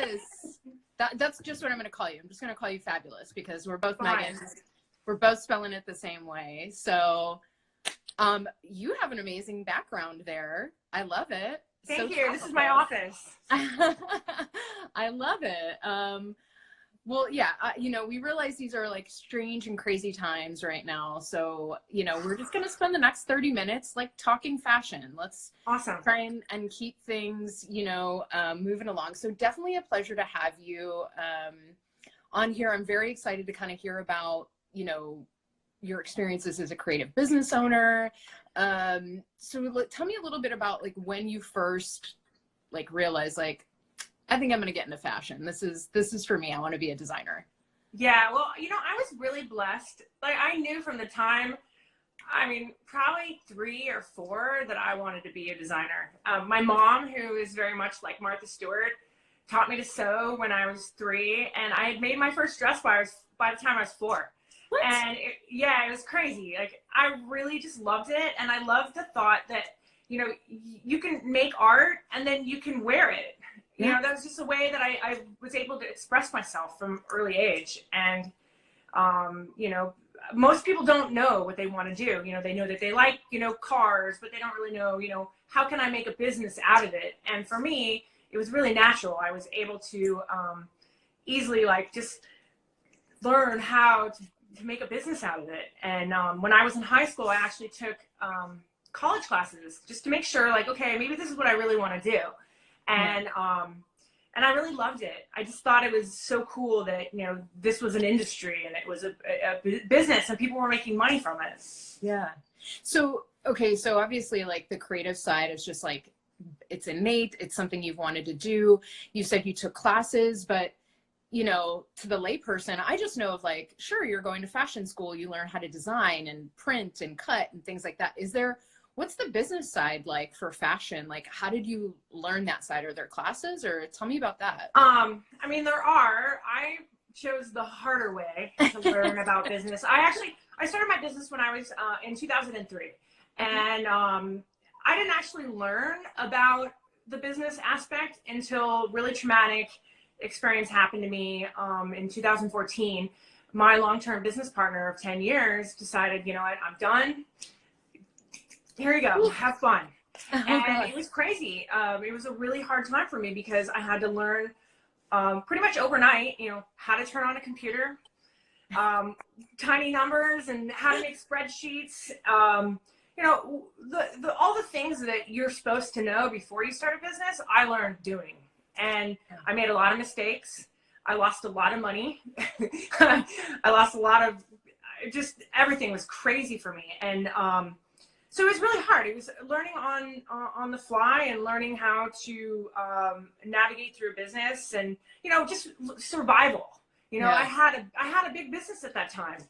Fabulous. That's just what I'm going to call you. I'm just going to call you Fabulous because we're both Meghan. We're both spelling it the same way. So you have an amazing background there. I love it. Thank you. This is my office. I love it. Well, yeah, you know, we realize these are like strange and crazy times right now. So, you know, we're just going to spend the next 30 minutes like talking fashion. Let's try and keep things, you know, moving along. So definitely a pleasure to have you on here. I'm very excited to kind of hear about, you know, your experiences as a creative business owner. So tell me a little bit about like when you first like realized like, I think I'm going to get into fashion. This is for me. I want to be a designer. Yeah. Well, you know, I was really blessed. Like I knew from the time, I mean, probably 3 or 4 that I wanted to be a designer. My mom, who is very much like Martha Stewart, taught me to sew when I was 3. And I had made my first dress by the time I was 4. What? And it was crazy. Like I really just loved it. And I loved the thought that, you know, you can make art and then you can wear it. You know, that was just a way that I was able to express myself from early age. And, you know, most people don't know what they want to do. You know, they know that they like, you know, cars, but they don't really know, you know, how can I make a business out of it? And for me, it was really natural. I was able to easily like just learn how to make a business out of it. And when I was in high school, I actually took college classes just to make sure like, okay, maybe this is what I really want to do. And I really loved it. I just thought it was so cool that, you know, this was an industry and it was a business and people were making money from it. Yeah. So, okay. So obviously like the creative side is just like, it's innate. It's something you've wanted to do. You said you took classes, but you know, to the layperson, I just know of like, sure, you're going to fashion school, you learn how to design and print and cut and things like that. What's the business side like for fashion? Like, how did you learn that side? Are there classes or tell me about that? I mean, there are. I chose the harder way to learn about business. I started my business when I was in 2003. And I didn't actually learn about the business aspect until really traumatic experience happened to me in 2014. My long-term business partner of 10 years decided, you know what, I'm done. Here you go, have fun. And it was crazy. It was a really hard time for me because I had to learn pretty much overnight, you know, how to turn on a computer, tiny numbers and how to make spreadsheets. You know, all the things that you're supposed to know before you start a business, I learned doing. And I made a lot of mistakes. I lost a lot of money. I lost a lot of, just everything was crazy for me. And so it was really hard. It was learning on the fly and learning how to navigate through a business and, you know, just survival. You know, I had a big business at that time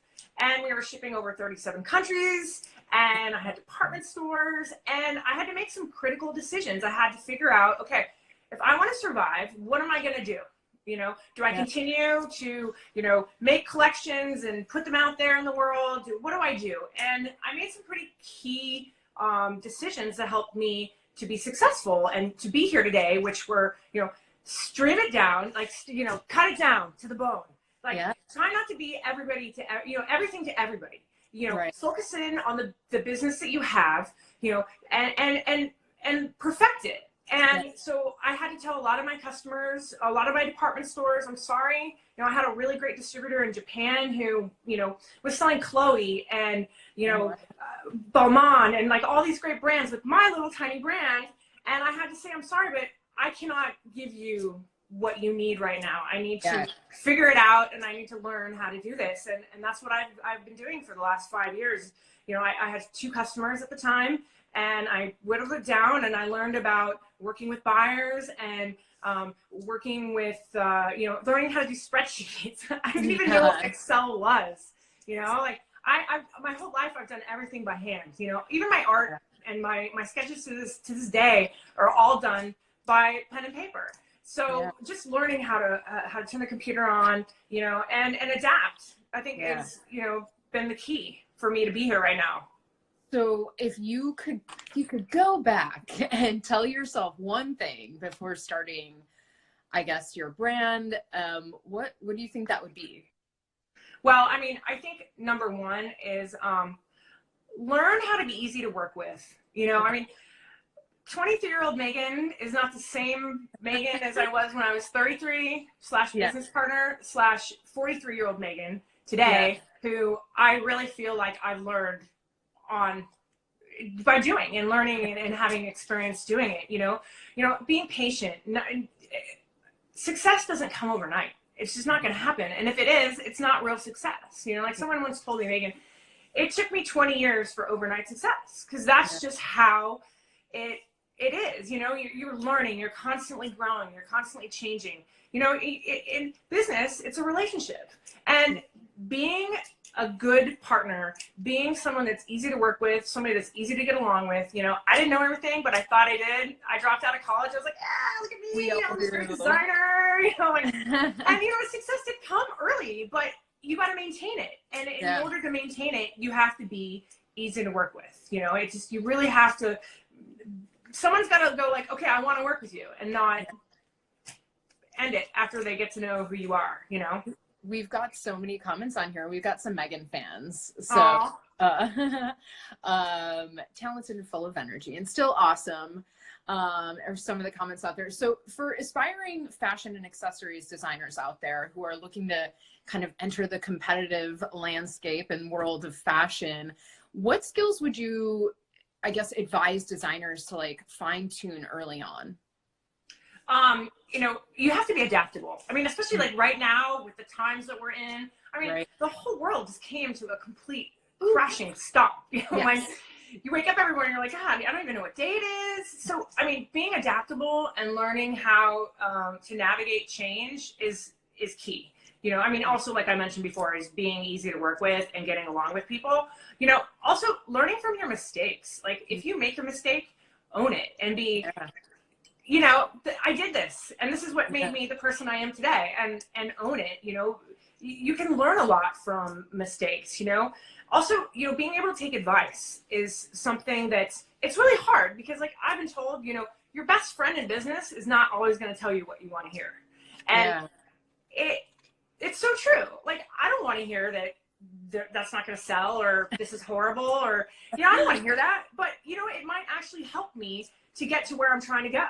and we were shipping over 37 countries and I had department stores and I had to make some critical decisions. I had to figure out, okay, if I want to survive, what am I going to do? You know, do I continue to, you know, make collections and put them out there in the world? What do I do? And I made some pretty key decisions that helped me to be successful and to be here today, which were, you know, strip it down, like, you know, cut it down to the bone. Like, try not to be everybody to, you know, everything to everybody. You know, focus in on the business that you have, you know, and perfect it. And so I had to tell a lot of my customers, a lot of my department stores, I'm sorry. You know, I had a really great distributor in Japan who, you know, was selling Chloe and, you know, Balmain and like all these great brands with my little tiny brand. And I had to say, I'm sorry, but I cannot give you what you need right now. I need to figure it out and I need to learn how to do this. And that's what I've been doing for the last 5 years. You know, I had 2 customers at the time. And I whittled it down and I learned about working with buyers and working with, you know, learning how to do spreadsheets. I didn't even know what Excel was, you know, like my whole life I've done everything by hand, you know, even my art and my sketches to this day are all done by pen and paper. So just learning how to turn the computer on, you know, and adapt, I think is, you know, been the key for me to be here right now. So if you could go back and tell yourself one thing before starting I guess, your brand, what do you think that would be? Well, I mean, I think number one is learn how to be easy to work with. I mean, 23-year-old Meghan is not the same Meghan as I was when I was 33 / business partner / 43-year-old Meghan today, who I really feel like I've learned by doing and learning and having experience doing it. Being patient. Success doesn't come overnight. It's just not going to happen. And if it is, it's not real success. Like someone once told me, Meghan, it took me 20 years for overnight success, because that's just how it is. You're learning, you're constantly growing, you're constantly changing. In business, it's a relationship, and being a good partner, being someone that's easy to work with, somebody that's easy to get along with. I didn't know everything, but I thought I did. I dropped out of college. I was like, look at me, I'm this great designer, and success did come early, but you got to maintain it. And in order to maintain it, you have to be easy to work with. It's just, you really have to, someone's got to go like, okay, I want to work with you, and not end it after they get to know who you are. We've got so many comments on here. We've got some Meghan fans. So talented and full of energy and still awesome. Are some of the comments out there. So for aspiring fashion and accessories designers out there who are looking to kind of enter the competitive landscape and world of fashion, what skills would you, I guess, advise designers to like fine tune early on? You have to be adaptable. I mean, especially like right now with the times that we're in. I mean, the whole world just came to a complete crashing stop. When you wake up every morning, you're like, God, I don't even know what day it is. So, I mean, being adaptable and learning how to navigate change is key. I mean, also, like I mentioned before, is being easy to work with and getting along with people. Also learning from your mistakes. Like if you make a mistake, own it and be, I did this, and this is what made me the person I am today, and own it. You can learn a lot from mistakes. Also, being able to take advice is something it's really hard, because like I've been told, your best friend in business is not always going to tell you what you want to hear. And it's so true. Like, I don't want to hear that's not going to sell, or this is horrible, or, I don't want to hear that, but it might actually help me to get to where I'm trying to go.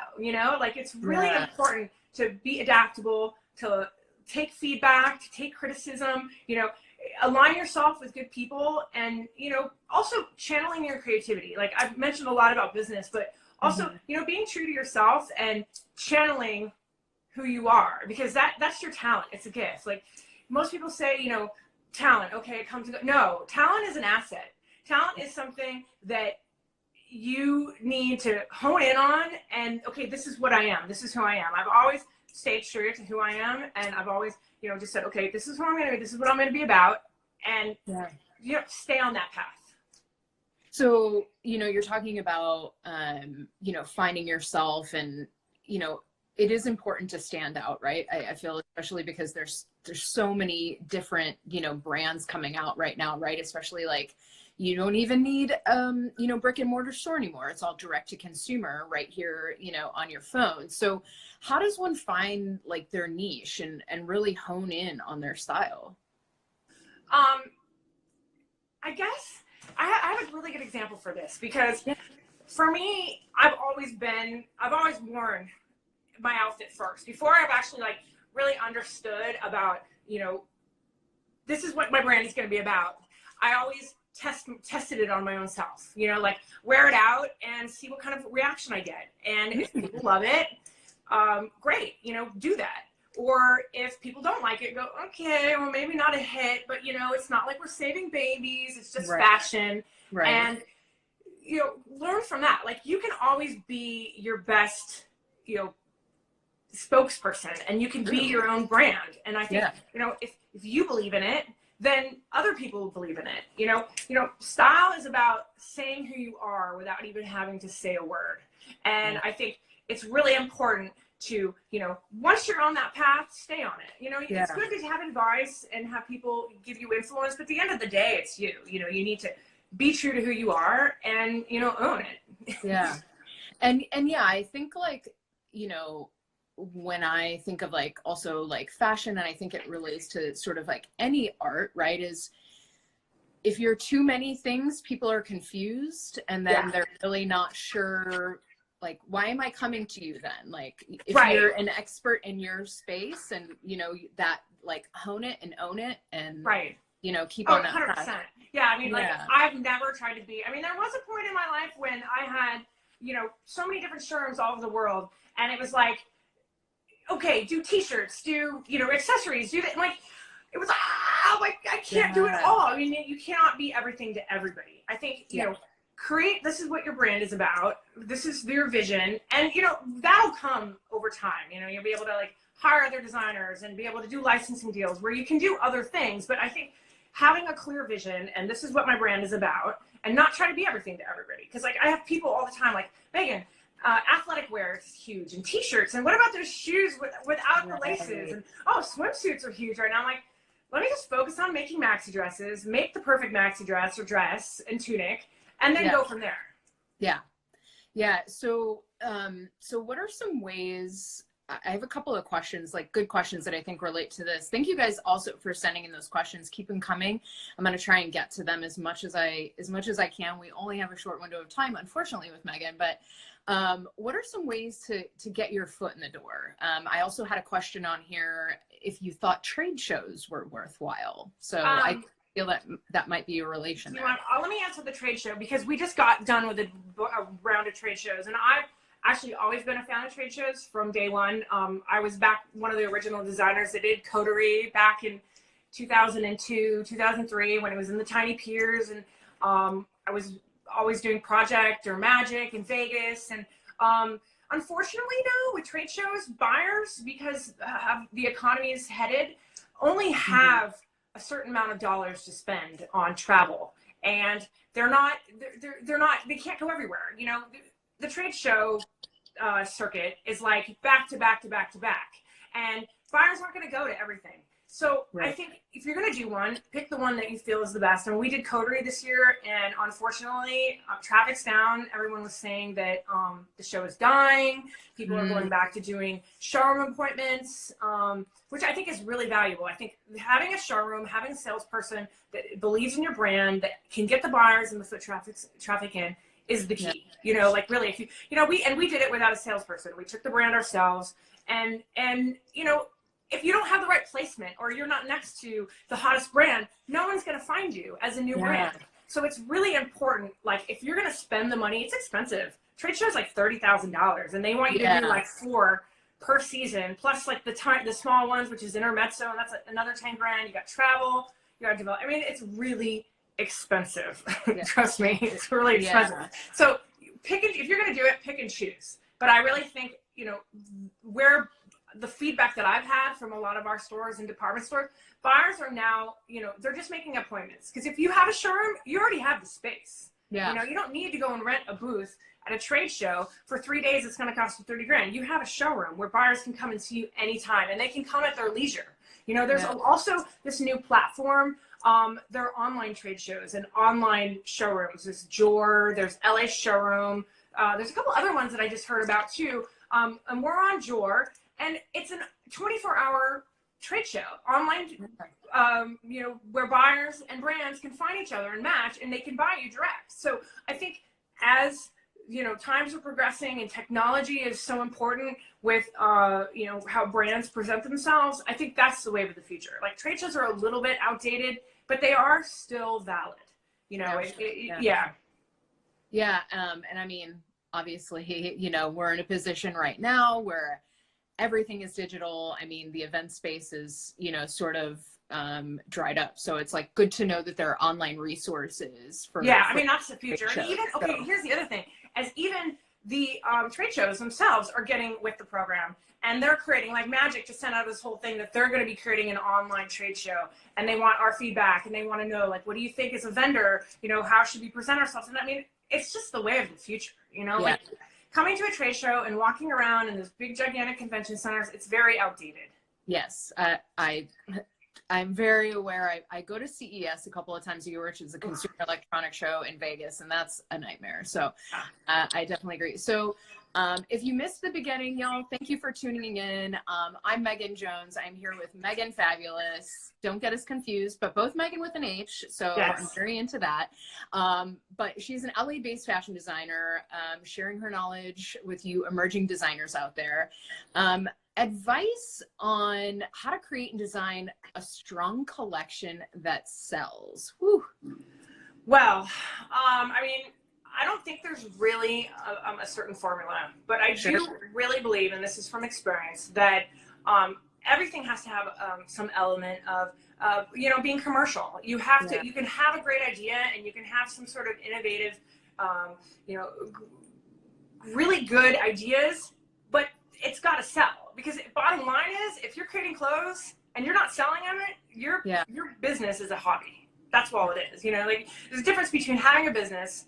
Like it's really important to be adaptable, to take feedback, to take criticism, align yourself with good people, and, also channeling your creativity. Like I've mentioned a lot about business, but also, being true to yourself and channeling who you are, because that's your talent. It's a gift. Like most people say, talent, okay, it comes and goes. No, talent is an asset. Talent is something that you need to hone in on, and okay, this is what I am. This is who I am. I've always stayed true to who I am, and I've always, just said, okay, this is who I'm going to be. This is what I'm going to be about, and stay on that path. So, you're talking about, finding yourself, and, it is important to stand out, right? I feel, especially because there's so many different, brands coming out right now, right? Especially like, you don't even need, brick and mortar store anymore. It's all direct to consumer right here, on your phone. So how does one find like their niche and really hone in on their style? I guess I have a really good example for this, because for me, I've always worn my outfit first before I've actually like really understood about, this is what my brand is going to be about. I always tested it on my own self, like wear it out and see what kind of reaction I get. And if people love it, great, do that. Or if people don't like it, go, okay, well, maybe not a hit, but it's not like we're saving babies. It's just fashion. And, learn from that. Like you can always be your best, spokesperson, and you can be your own brand. And I think, if you believe in it, then other people will believe in it. Style is about saying who you are without even having to say a word. And I think it's really important to, once you're on that path, stay on it. It's good to have advice and have people give you influence, but at the end of the day, it's you. You need to be true to who you are and, own it. And I think like, when I think of like also like fashion, and I think it relates to sort of like any art, right, is if you're too many things, people are confused, and then they're really not sure, like, why am I coming to you then? Like, if you're an expert in your space and, you know, that, like, hone it and own it and, you know, keep on that 100%. path. Yeah, I mean, like, I've never tried to be, I mean, there was a point in my life when I had, you know, so many different showrooms all over the world, and it was like, okay, do t-shirts, do, you know, accessories, do that, like, it was, like, I can't do it all. I mean, you cannot be everything to everybody. I think, you know, this is what your brand is about. This is your vision. And, you know, that'll come over time. You know, you'll be able to, like, hire other designers and be able to do licensing deals where you can do other things. But I think having a clear vision, and this is what my brand is about, and not try to be everything to everybody. Because, like, I have people all the time, like, Meghan, athletic wear is huge, and t-shirts, and what about those shoes without the laces? And, oh, swimsuits are huge right now. I'm like, let me just focus on making maxi dresses, make the perfect maxi dress or dress and tunic, and then go from there. Yeah. So what are some ways, I have a couple of questions, like good questions that I think relate to this. Thank you guys also for sending in those questions. Keep them coming. I'm going to try and get to them as much as I can. We only have a short window of time, unfortunately, with Meghan, but what are some ways to get your foot in the door? I also had a question on here, if you thought trade shows were worthwhile. So I feel that might be a relation there. Let me answer the trade show, because we just got done with a round of trade shows, and I've actually always been a fan of trade shows from day one. I was one of the original designers that did coterie back in 2002, 2003, when it was in the Tiny Piers, and I was always doing Project or Magic in Vegas. And unfortunately, now with trade shows, buyers, because the economy is headed, only have a certain amount of dollars to spend on travel, and they can't go everywhere. You know, the trade show circuit is like back to back to back to back, and buyers aren't going to go to everything. So I think if you're going to do one, pick the one that you feel is the best. And we did coterie this year, and unfortunately, traffic's down. Everyone was saying that the show is dying. People are going back to doing showroom appointments, which I think is really valuable. I think having a showroom, having a salesperson that believes in your brand, that can get the buyers and the foot traffic in, is the key. You know, like, really, if you know, we did it without a salesperson. We took the brand ourselves, and you know, if you don't have the right placement, or you're not next to the hottest brand, no one's going to find you as a new brand. So it's really important. Like, if you're going to spend the money, it's expensive. Trade shows like $30,000, and they want you to do like 4 per season, plus like the small ones, which is intermezzo, and that's another 10 grand. You got travel, you got to develop. I mean, it's really expensive. Trust me, it's really expensive. So if you're going to do it, pick and choose. But I really think, you know, where the feedback that I've had from a lot of our stores and department stores, buyers are now, you know, they're just making appointments. Because if you have a showroom, you already have the space. You know, you don't need to go and rent a booth at a trade show for 3 days. It's going to cost you 30 grand. You have a showroom where buyers can come and see you anytime, and they can come at their leisure. You know, there's also this new platform. There are online trade shows and online showrooms. There's Jor, there's LA Showroom. There's a couple other ones that I just heard about too. And we're on Jor. And it's a 24-hour trade show online, you know, where buyers and brands can find each other and match, and they can buy you direct. So I think, as you know, times are progressing and technology is so important with, you know, how brands present themselves. I think that's the wave of the future. Like, trade shows are a little bit outdated, but they are still valid. You know, and I mean, obviously, you know, we're in a position right now where everything is digital. I mean, the event space is, you know, sort of dried up. So it's like good to know that there are online resources for. I mean, that's the future. And even, here's the other thing, as even the trade shows themselves are getting with the program, and they're creating, like Magic just sent out this whole thing that they're going to be creating an online trade show, and they want our feedback, and they want to know, like, what do you think as a vendor? You know, how should we present ourselves? And I mean, it's just the way of the future, you know, like, coming to a trade show and walking around in those big, gigantic convention centers, it's very outdated. Yes, I'm very aware. I go to CES a couple of times a year, which is a consumer electronics show in Vegas, and that's a nightmare. So I definitely agree. So If you missed the beginning, y'all, thank you for tuning in. I'm Meghan Jones. I'm here with Meghan Fabulous. Don't get us confused, but both Meghan with an H, so Yes. I'm very into that. But she's an LA-based fashion designer, sharing her knowledge with you emerging designers out there. Advice on how to create and design a strong collection that sells. Whew. Well, I mean, I don't think there's really a certain formula, but I do really believe, and this is from experience, that everything has to have some element of, you know, being commercial. You have to, you can have a great idea and you can have some sort of innovative, you know, really good ideas, but it's got to sell. Because bottom line is, if you're creating clothes and you're not selling them, your business is a hobby. That's all it is. You know, like there's a difference between having a business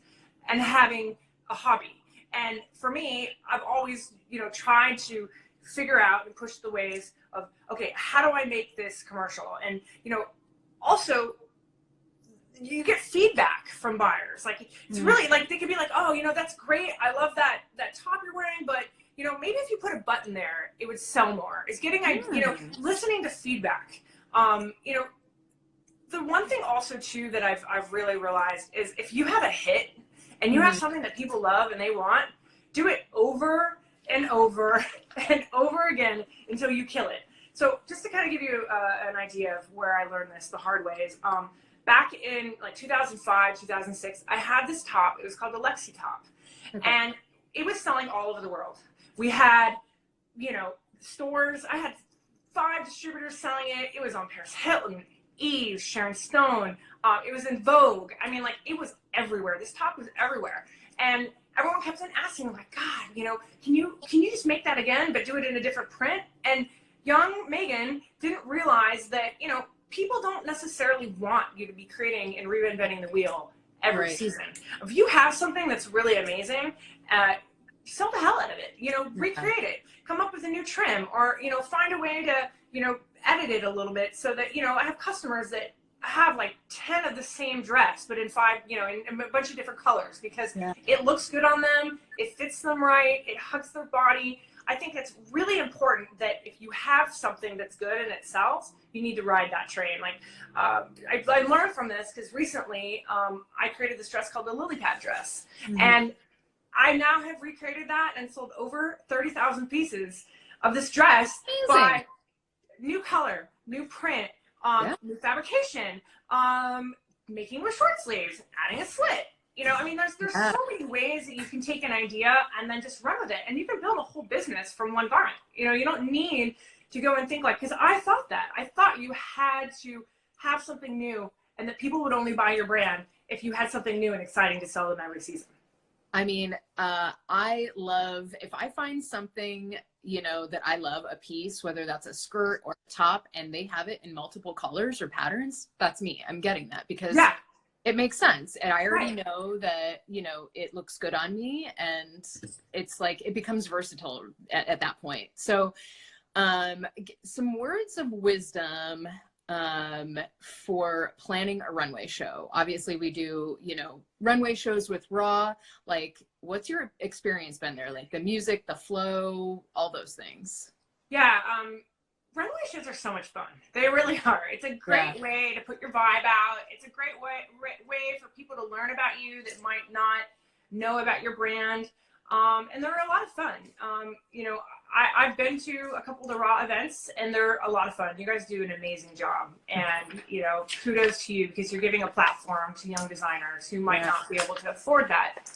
and having a hobby. And for me, I've always, you know, tried to figure out and push the ways of, okay, how do I make this commercial? And, you know, also you get feedback from buyers. Like it's really like, they could be like, oh, you know, that's great. I love that top you're wearing, but you know, maybe if you put a button there, it would sell more. It's getting, you know, listening to feedback. You know, the one thing also too that I've really realized is if you have a hit and you have something that people love and they want, do it over and over and over again until you kill it. So just to kind of give you an idea of where I learned this the hard way is, back in like 2005, 2006, I had this top. It was called the Lexi top, and it was selling all over the world. We had, you know, stores. I had 5 distributors selling it. It was on Paris Hilton, Eve, Sharon Stone. It was in Vogue. I mean, like, it was everywhere. This top was everywhere. And everyone kept on asking, like, God, you know, can you just make that again, but do it in a different print? And young Meghan didn't realize that, you know, people don't necessarily want you to be creating and reinventing the wheel every season. If you have something that's really amazing, sell the hell out of it, you know, recreate it, come up with a new trim, or, you know, find a way to, you know, edit it a little bit so that, you know, I have customers that have like 10 of the same dress, but in 5, you know, in a bunch of different colors, because it looks good on them, it fits them right, it hugs their body. I think it's really important that if you have something that's good and it sells, you need to ride that train. Like, I learned from this because recently I created this dress called the lily pad dress. And I now have recreated that and sold over 30,000 pieces of this dress by new color, new print, new fabrication, making with short sleeves, adding a slit. You know, I mean, there's so many ways that you can take an idea and then just run with it. And you can build a whole business from one garment. You know, you don't need to go and think like, because I thought that. I thought you had to have something new and that people would only buy your brand if you had something new and exciting to sell them every season. I mean, I love, if I find something, you know, that I love, a piece, whether that's a skirt or a top, and they have it in multiple colors or patterns, that's me. I'm getting that because it makes sense. And I already know that, you know, it looks good on me, and it's like, it becomes versatile at that point. So some words of wisdom for planning a runway show. Obviously we do, you know, runway shows with Raw. Like, what's your experience been there? Like the music, the flow, all those things. Yeah. Runway shows are so much fun. They really are. It's a great way to put your vibe out. It's a great way for people to learn about you that might not know about your brand. And they're a lot of fun. You know, I've been to a couple of the Raw events, and they're a lot of fun. You guys do an amazing job. And, you know, kudos to you, because you're giving a platform to young designers who might not be able to afford that.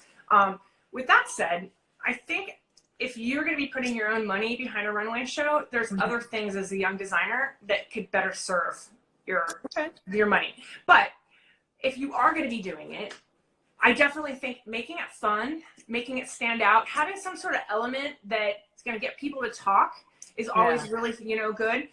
With that said, I think if you're going to be putting your own money behind a runway show, there's other things as a young designer that could better serve your money. But if you are going to be doing it, I definitely think making it fun, making it stand out, having some sort of element that is going to get people to talk is always really, you know, good.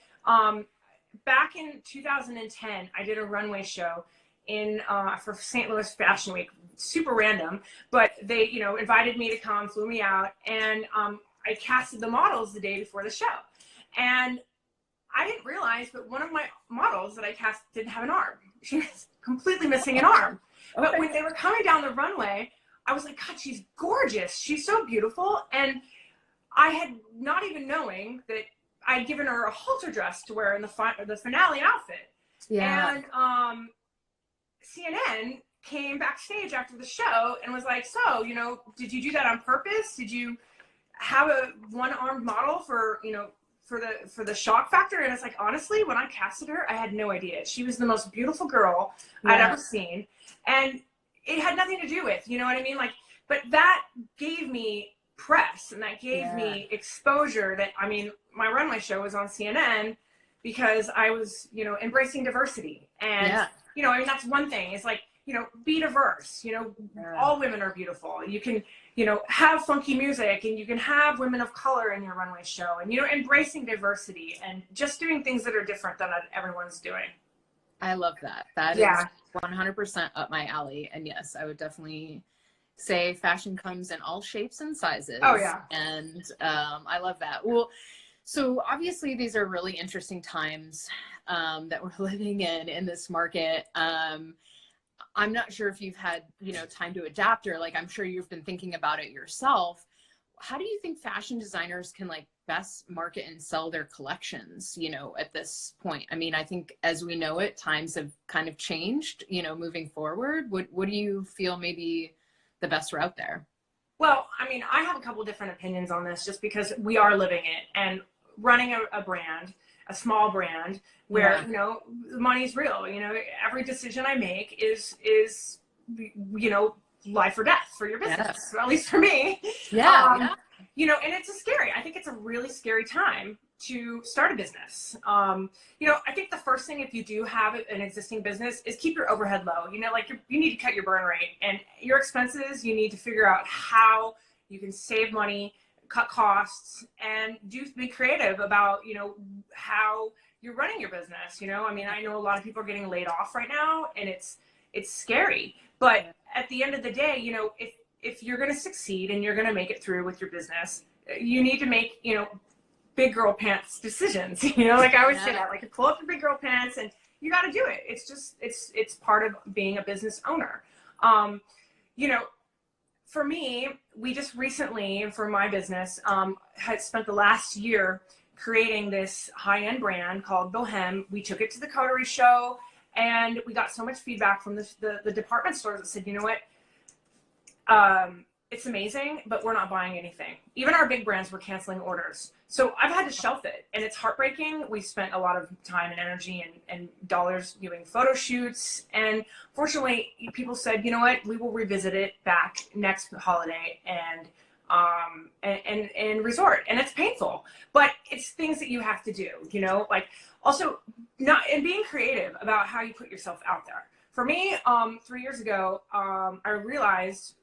Back in 2010, I did a runway show for St. Louis Fashion Week. Super random, but they, you know, invited me to come, flew me out, and I casted the models the day before the show. And I didn't realize, but one of my models that I cast didn't have an arm. She was completely missing an arm. But when they were coming down the runway, I was like, God, she's gorgeous. She's so beautiful. And I had not even knowing that I'd given her a halter dress to wear in the finale outfit. Yeah. And CNN came backstage after the show and was like, so, you know, did you do that on purpose? Did you have a one-armed model for, you know, for the shock factor? And it's like, honestly, when I casted her, I had no idea. She was the most beautiful girl I'd ever seen. And it had nothing to do with, you know what I mean? Like, but that gave me press, and that gave me exposure. That, I mean, my runway show was on CNN because I was, you know, embracing diversity. And, you know, I mean, that's one thing. It's like, you know, be diverse, you know, all women are beautiful. You can, you know, have funky music, and you can have women of color in your runway show, and, you know, embracing diversity and just doing things that are different than everyone's doing. I love that. That is 100% up my alley. And yes, I would definitely say fashion comes in all shapes and sizes. Oh yeah. And I love that. Well, so obviously these are really interesting times that we're living in this market. I'm not sure if you've had, you know, time to adapt, or like, I'm sure you've been thinking about it yourself. How do you think fashion designers can like best market and sell their collections, you know, at this point? I mean, I think as we know it, times have kind of changed, you know, moving forward. What do you feel maybe the best route there? Well, I mean, I have a couple different opinions on this, just because we are living it and running a brand, a small brand where, you know, the money's real. You know, every decision I make is, you know, life or death for your business, or at least for me. You know, and it's I think it's a really scary time to start a business. You know, I think the first thing, if you do have an existing business, is keep your overhead low. You know, like you need to cut your burn rate and your expenses. You need to figure out how you can save money, cut costs, and be creative about, you know, how you're running your business. You know, I mean, I know a lot of people are getting laid off right now, and it's scary. But at the end of the day, you know, if you're going to succeed and you're going to make it through with your business, you need to make, you know, big girl pants decisions. You know, like I always say that, like, you pull up your big girl pants and you got to do it. It's just, it's part of being a business owner. You know, for me, we just recently, for my business, had spent the last year creating this high-end brand called Bohem. We took it to the Coterie show, and we got so much feedback from the department stores that said, you know what, it's amazing, but we're not buying anything. Even our big brands were canceling orders. So I've had to shelf it, and it's heartbreaking. We spent a lot of time and energy and dollars doing photo shoots. And fortunately, people said, you know what, we will revisit it back next holiday and resort. And it's painful, but it's things that you have to do, you know, like also and being creative about how you put yourself out there. For me, 3 years ago, I realized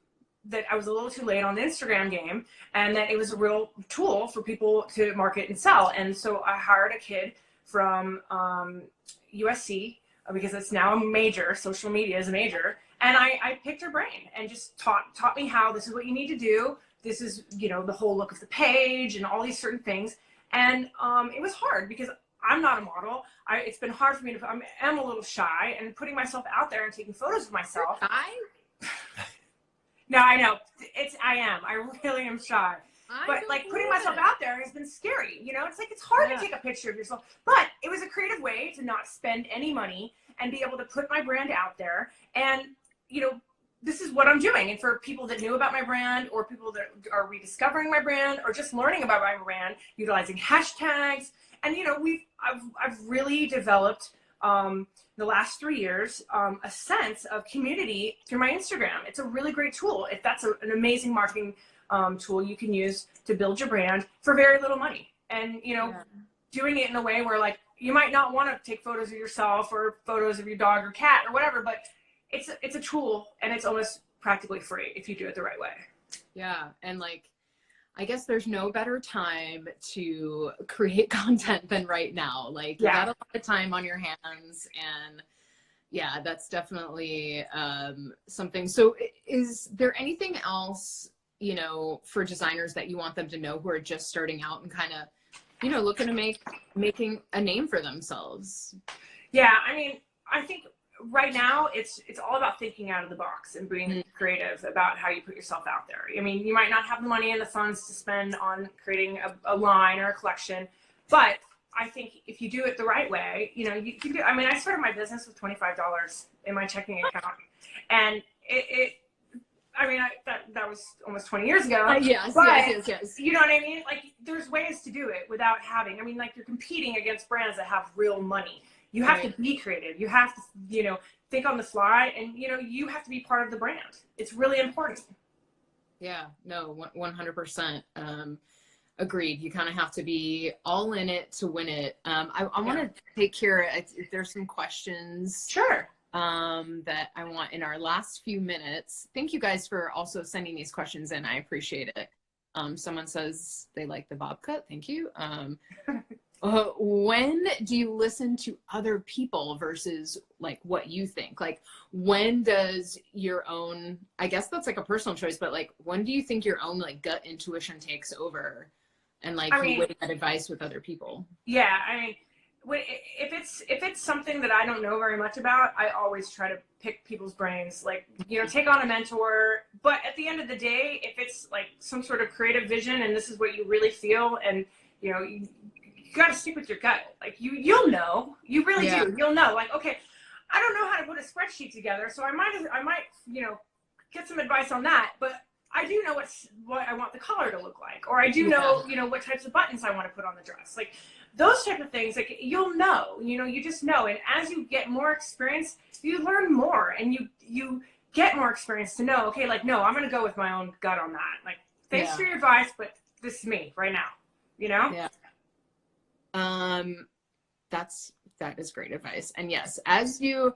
that I was a little too late on the Instagram game, and that it was a real tool for people to market and sell. And so I hired a kid from USC, because it's now a major, social media is a major. And I picked her brain and just taught me how this is what you need to do. This is, you know, the whole look of the page and all these certain things. And it was hard because I'm not a model. It's been hard for me to, I'm a little shy, and putting myself out there and taking photos of myself. No, I know. I really am shy. But like putting myself out there has been scary. You know, it's like, it's hard to take a picture of yourself. But it was a creative way to not spend any money and be able to put my brand out there. And, you know, this is what I'm doing. And for people that knew about my brand, or people that are rediscovering my brand, or just learning about my brand, utilizing hashtags. And, you know, I've really developed the last 3 years, a sense of community through my Instagram. It's a really great tool. If that's an amazing marketing tool you can use to build your brand for very little money. And, you know, doing it in a way where, like, you might not want to take photos of yourself or photos of your dog or cat or whatever, but it's a tool, and it's almost practically free if you do it the right way. Yeah. And like, I guess there's no better time to create content than right now. Like, you got a lot of time on your hands, and yeah, that's definitely something. So is there anything else, you know, for designers that you want them to know who are just starting out and kind of, you know, looking to making a name for themselves? Yeah, I mean, I think right now it's all about thinking out of the box and being creative about how you put yourself out there. I mean, you might not have the money and the funds to spend on creating a line or a collection, but I think if you do it the right way, you know, you can do. I mean, I started my business with $25 in my checking account, and I mean, that was almost 20 years ago. Yes, but, yes. You know what I mean? Like, there's ways to do it without having. I mean, like, you're competing against brands that have real money. You have to be creative. You have to, you know, think on the fly, and you know, you have to be part of the brand. It's really important. Yeah, no, 100%. Agreed. You kind of have to be all in it to win it. I want to take care if there's some questions. Sure. That I want in our last few minutes. Thank you guys for also sending these questions in. I appreciate it. Someone says they like the bob cut. Thank you. When do you listen to other people versus like what you think? Like, when does your own, I guess that's like a personal choice, but like, when do you think your own like gut intuition takes over and like you weigh that advice with other people? Yeah. I mean, if it's something that I don't know very much about, I always try to pick people's brains, like, you know, take on a mentor. But at the end of the day, if it's like some sort of creative vision and this is what you really feel, and you know, you got to stick with your gut. Like, you'll know, you really do. You'll know, like, okay, I don't know how to put a spreadsheet together, so I might, you know, get some advice on that. But I do know what I want the collar to look like, or I do know, you know, what types of buttons I want to put on the dress. Like, those type of things, like, you'll know, you know, you just know. And as you get more experience, you learn more, and you get more experience to know, okay, like, no, I'm going to go with my own gut on that. Like, thanks for your advice, but this is me right now, you know? Yeah. That is great advice. And yes, as you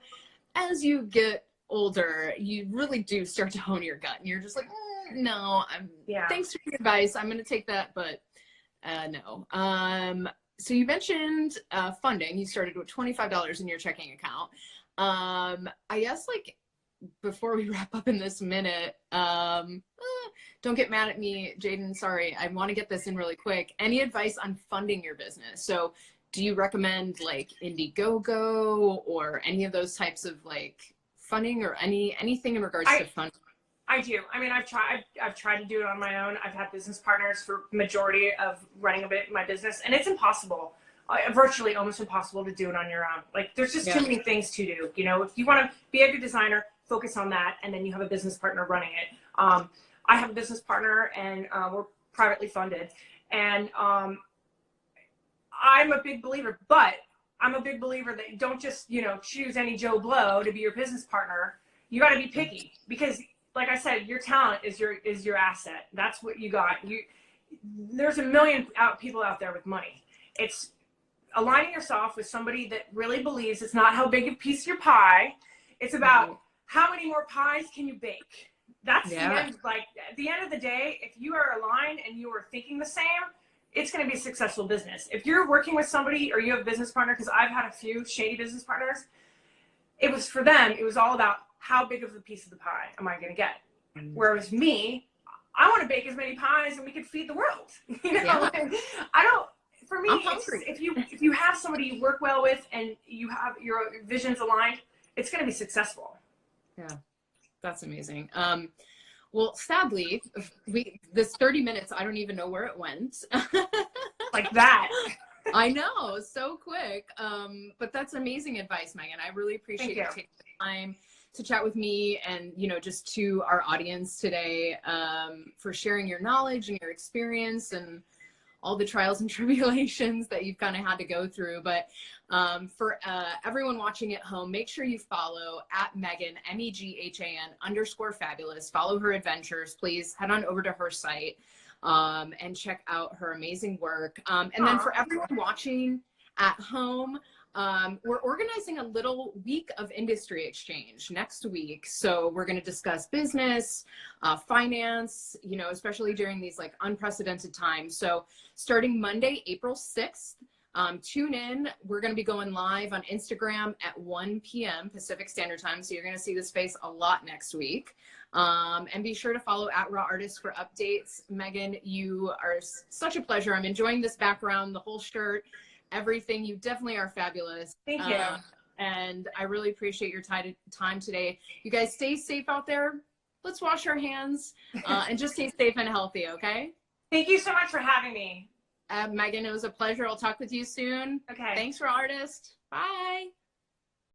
get older, you really do start to hone your gut, and you're just like, no, thanks for your advice, I'm going to take that, but no. So you mentioned funding. You started with $25 in your checking account. I guess, like, before we wrap up in this minute, don't get mad at me, Jaden, sorry, I want to get this in really quick. Any advice on funding your business? So do you recommend like Indiegogo or any of those types of like funding, or anything in regards to funding? I do. I mean, I've tried to do it on my own. I've had business partners for majority of running my business, and it's impossible, virtually almost impossible to do it on your own. Like, there's just too many things to do. You know, if you want to be a good designer, focus on that, and then you have a business partner running it. I have a business partner, and we're privately funded, and I'm a big believer, but I'm a big believer that you don't just, you know, choose any Joe Blow to be your business partner. You got to be picky, because like I said, your talent is your asset. That's what you got. There's a million people out there with money. It's aligning yourself with somebody that really believes it's not how big a piece of your pie. It's about how many more pies can you bake. That's the end. Like, at the end of the day, if you are aligned and you are thinking the same, it's going to be a successful business. If you're working with somebody or you have a business partner, because I've had a few shady business partners, it was for them, it was all about how big of a piece of the pie am I going to get? Whereas me, I want to bake as many pies and we could feed the world. You know, I don't. For me, if you have somebody you work well with and you have your visions aligned, it's going to be successful. Yeah, that's amazing. Well, sadly, this 30 minutes, I don't even know where it went. Like that. I know, so quick. But that's amazing advice, Meghan. I really appreciate you taking the time to chat with me, and, you know, just to our audience today, for sharing your knowledge and your experience and all the trials and tribulations that you've kind of had to go through. But for everyone watching at home, make sure you follow at Meghan, MEGHAN_fabulous. Follow her adventures. Please head on over to her site and check out her amazing work. And then for everyone watching at home, we're organizing a little week of industry exchange next week. So we're going to discuss business, finance, you know, especially during these like unprecedented times. So starting Monday, April 6th, tune in. We're going to be going live on Instagram at 1 p.m. Pacific Standard Time. So you're going to see this face a lot next week. And be sure to follow at Raw Artists for updates. Meghan, you are such a pleasure. I'm enjoying this background, the whole shirt, everything. You definitely are fabulous. Thank you. And I really appreciate your time today. You guys stay safe out there. Let's wash our hands and just stay safe and healthy, okay? Thank you so much for having me. Meghan, it was a pleasure. I'll talk with you soon. Okay. Thanks for Artist. Bye.